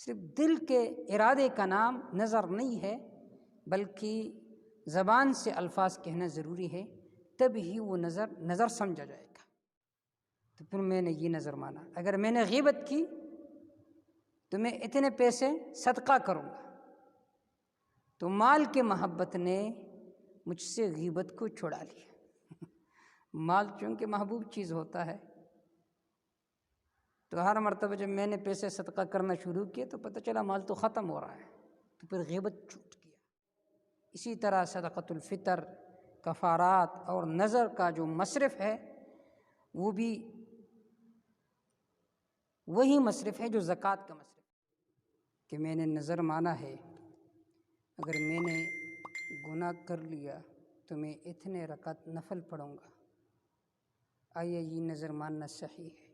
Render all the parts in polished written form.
صرف دل کے ارادے کا نام نظر نہیں ہے، بلکہ زبان سے الفاظ کہنا ضروری ہے، تب ہی وہ نظر سمجھا جائے گا۔ تو پھر میں نے یہ نظر مانا، اگر میں نے غیبت کی تو میں اتنے پیسے صدقہ کروں گا، تو مال کے محبت نے مجھ سے غیبت کو چھڑا لیا۔ مال چونکہ محبوب چیز ہوتا ہے، تو ہر مرتبہ جب میں نے پیسے صدقہ کرنا شروع کیے تو پتہ چلا مال تو ختم ہو رہا ہے، تو پھر غیبت چھوٹ گیا۔ اسی طرح صدقۃ الفطر، کفارات اور نذر کا جو مصرف ہے وہ بھی وہی مصرف ہے جو زکوٰۃ کا مصرف ہے، کہ میں نے نظر مانا ہے اگر میں نے گناہ کر لیا تو میں اتنے رکعت نفل پڑھوں گا، آیا یہ نظر ماننا صحیح ہے؟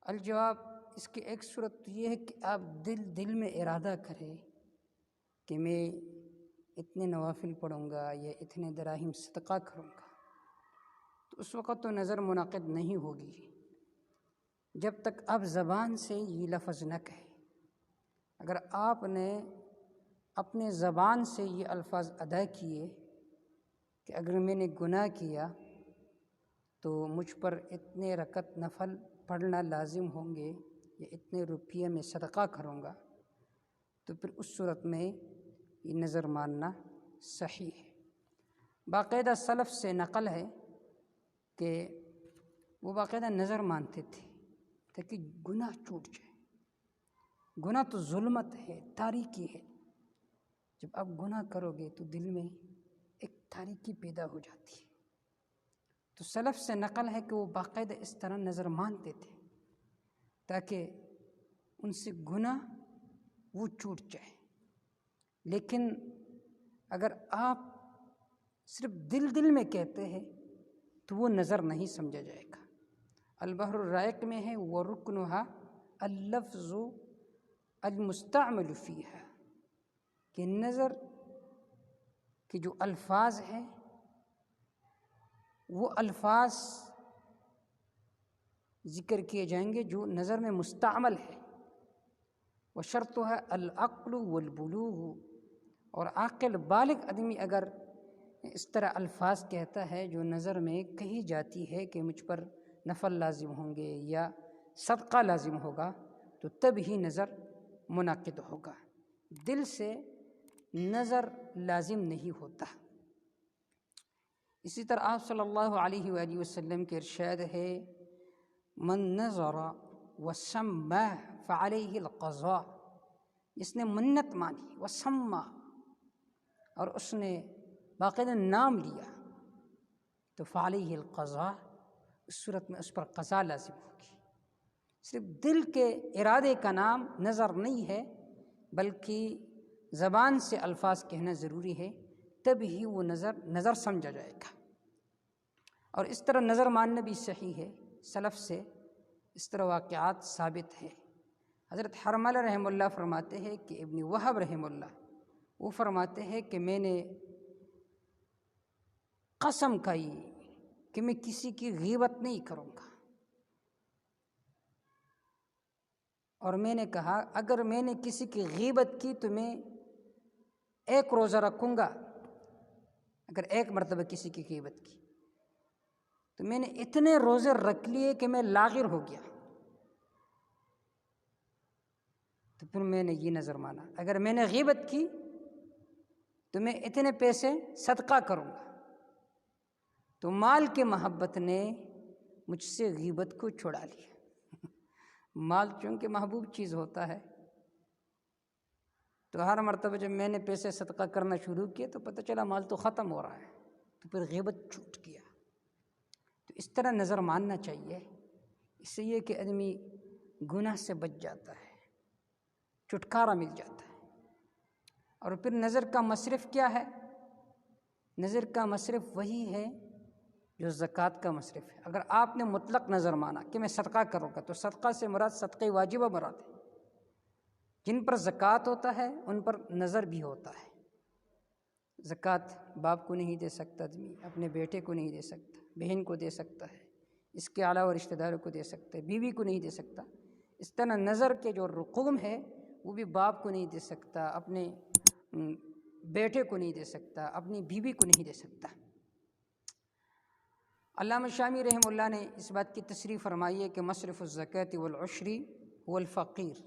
الجواب، اس کی ایک صورت یہ ہے کہ آپ دل میں ارادہ کریں کہ میں اتنے نوافل پڑھوں گا یا اتنے دراہم صدقہ کروں گا، تو اس وقت تو نظر منعقد نہیں ہوگی جب تک آپ زبان سے یہ لفظ نہ کہیں۔ اگر آپ نے اپنے زبان سے یہ الفاظ ادا کیے کہ اگر میں نے گناہ کیا تو مجھ پر اتنے رکعت نفل پڑھنا لازم ہوں گے یا اتنے روپیے میں صدقہ کروں گا، تو پھر اس صورت میں یہ نظر ماننا صحیح ہے۔ باقاعدہ سلف سے نقل ہے کہ وہ باقاعدہ نظر مانتے تھے تاکہ گناہ چھوٹ جائے۔ گناہ تو ظلمت ہے، تاریکی ہے، جب آپ گناہ کرو گے تو دل میں ایک تاریکی پیدا ہو جاتی ہے۔ تو سلف سے نقل ہے کہ وہ باقاعدہ اس طرح نظر مانتے تھے تاکہ ان سے گناہ وہ چھوٹ جائے۔ لیکن اگر آپ صرف دل میں کہتے ہیں تو وہ نظر نہیں سمجھا جائے گا۔ البحر الرائق میں ہے وَرُكْنُهَا اللفظ المستعمل فیہا، کہ نظر کے جو الفاظ ہیں وہ الفاظ ذکر کیے جائیں گے جو نظر میں مستعمل ہے۔ وَشَرْطُهَا الْعَقْلُ وَالْبُلُوغُ، اور عاقل بالغ آدمی اگر اس طرح الفاظ کہتا ہے جو نظر میں کہی جاتی ہے کہ مجھ پر نفل لازم ہوں گے یا صدقہ لازم ہوگا، تو تب ہی نظر منعقد ہوگا، دل سے نظر لازم نہیں ہوتا۔ اسی طرح آپ صلی اللہ علیہ وآلہ وسلم کے ارشاد ہے من نظر وسمى فعليه القضاء، جس نے منت مانی وسمى اور اس نے باقاعدہ نام لیا تو فعليه القضاء، اس صورت میں اس پر قضا لازم ہوگی۔ صرف دل کے ارادے کا نام نظر نہیں ہے، بلکہ زبان سے الفاظ کہنا ضروری ہے، تب ہی وہ نظر سمجھا جائے گا۔ اور اس طرح نظر ماننا بھی صحیح ہے، سلف سے اس طرح واقعات ثابت ہے۔ حضرت حرملہ رحمہ اللہ فرماتے ہیں کہ ابن وہب رحمہ اللہ وہ فرماتے ہیں کہ میں نے قسم کھائی کہ میں کسی کی غیبت نہیں کروں گا، اور میں نے کہا اگر میں نے کسی کی غیبت کی تو میں ایک روزہ رکھوں گا۔ اگر ایک مرتبہ کسی کی غیبت کی تو میں نے اتنے روزے رکھ لیے کہ میں لاغر ہو گیا، تو پھر میں نے یہ نظر مانا اگر میں نے غیبت کی تو میں اتنے پیسے صدقہ کروں گا۔ تو مال کے محبت نے مجھ سے غیبت کو چھڑا لیا۔ مال چونکہ محبوب چیز ہوتا ہے، تو ہر مرتبہ جب میں نے پیسے صدقہ کرنا شروع کیے تو پتہ چلا مال تو ختم ہو رہا ہے، تو پھر غیبت چھوٹ گیا۔ تو اس طرح نظر ماننا چاہیے، اس سے یہ کہ آدمی گناہ سے بچ جاتا ہے، چھٹکارا مل جاتا ہے۔ اور پھر نظر کا مصرف کیا ہے؟ نظر کا مصرف وہی ہے جو زکوٰۃ کا مصرف ہے۔ اگر آپ نے مطلق نظر مانا کہ میں صدقہ کروں گا، تو صدقہ سے مراد صدقہ واجبہ مراد ہے۔ جن پر زکوٰۃ ہوتا ہے ان پر نظر بھی ہوتا ہے۔ زکوٰۃ باپ کو نہیں دے سکتا آدمی، اپنے بیٹے کو نہیں دے سکتا، بہن کو دے سکتا ہے، اس کے علاوہ رشتہ داروں کو دے سکتا ہے، بیوی کو نہیں دے سکتا، اس طرح نظر کے جو رقوم ہے وہ بھی باپ کو نہیں دے سکتا، اپنے بیٹے کو نہیں دے سکتا، اپنی بیوی کو نہیں دے سکتا۔ علامہ شامی رحمہ اللہ نے اس بات کی تصریح فرمائی ہے کہ مصرف الزکوٰۃ والعشر هو الفقیر،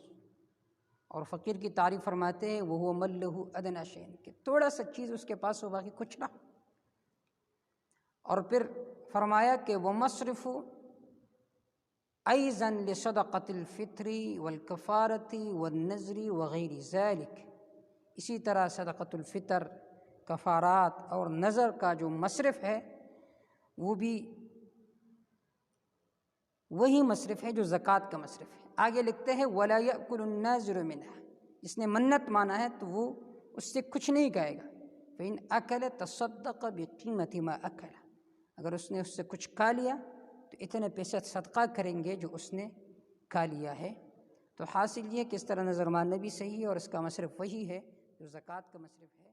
اور فقیر کی تعریف فرماتے ہیں وہو من لہ ادنی شیء، کہ تھوڑا سا چیز اس کے پاس ہو باقی کچھ نہ ہو۔ اور پھر فرمایا کہ ومصرف ایضا لصدقۃ الفطر والکفارۃ والنذر وغیر ذلک، اسی طرح صدقۃ الفطر، کفارات اور نذر کا جو مصرف ہے وہ بھی وہی مصرف ہے جو زکوٰۃ کا مصرف ہے۔ آگے لکھتے ہیں ولا یأکل الناذر منها، جس نے منت مانا ہے تو وہ اس سے کچھ نہیں کھائے گا۔ فإن أكل تصدق بقیمت ما أكل، اگر اس نے اس سے کچھ کھا لیا تو اتنے پیسے صدقہ کریں گے جو اس نے کھا لیا ہے۔ تو حاصل یہ کہ اس طرح نظر ماننا بھی صحیح ہے، اور اس کا مصرف وہی ہے جو زکوٰۃ کا مصرف ہے۔